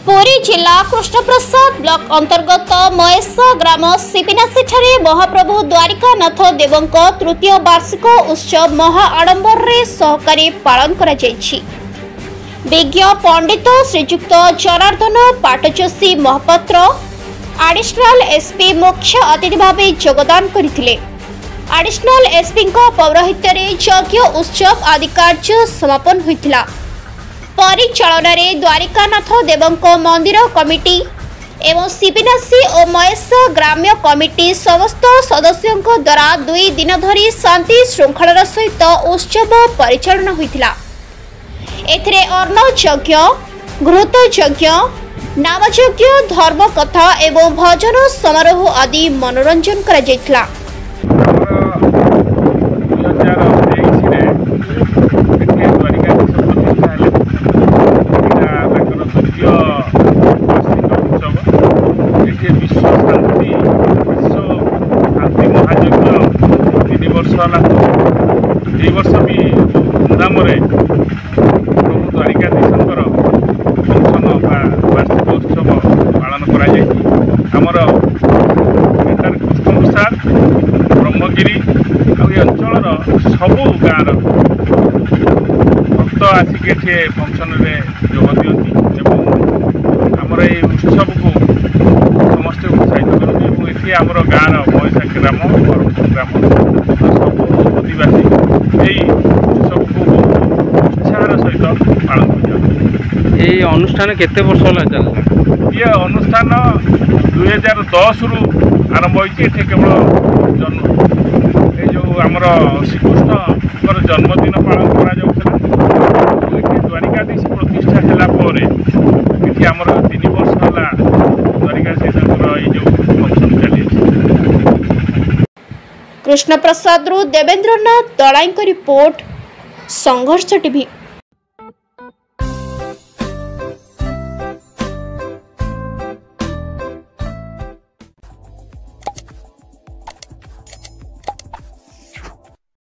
पुरी जिला कृष्णप्रसाद ब्लॉक अंतर्गत महेश ग्राम सिपिनासी ठारे महाप्रभु द्वारिकानाथ देवंक तृतीय वार्षिक उत्सव महा आडंबर सहकारी पालन करा जायछि। विज्ञ पंडित श्रीजुक्त जनार्दन पाटजोशी महापात्र एडिशनल एसपी मुख्य अतिथि भाव योगदान करथिले। एडिशनल एसपी पौरोहित्य यज्ञ उत्सव आदि कार्य समापन होइथिला। परिचालन द्वारिकानाथ देवंक मंदिर कमिटी एवं सिपिनासी और महेश ग्राम्य कमिटी समस्त सदस्यों द्वारा 2 दिन धरी शांति श्रृंखलार सहित उत्सव परिचालन होइथिला। एथिरे अन्न यज्ञ, घृत यज्ञ, नामयज्ञ, धर्म कथा एवं भजन समारोह आदि मनोरंजन करा जायथिला। वर्ष भी धूमधाम प्रभु द्वारिकाधीशंकर फंक्शन वार्षिक उत्सव पालन करमर कृष्णप्रसाद ब्रह्मगिरी अंचल सबू गाँव भक्त आसिक फंक्शन जोग दिखती आमर ये उत्सव को समस्त उत्साहित करते आमर गाँव महेशा ग्राम ग्राम सब आदिवासी उत्साहर सहित पालन कर अनुष्ठान केते वर्ष चल ये अनुष्ठान 2010 रु आरंभ होती केवल जो आमर श्रीकृष्ण जन्मदिन पालन कर द्वारिकाधीश प्रतिष्ठा है आमर 3 वर्ष है द्वारिकाधीश जो फंक्शन चली। कृष्णप्रसाद देवेंद्रनाथ दलाई रिपोर्ट संघर्ष टीवी।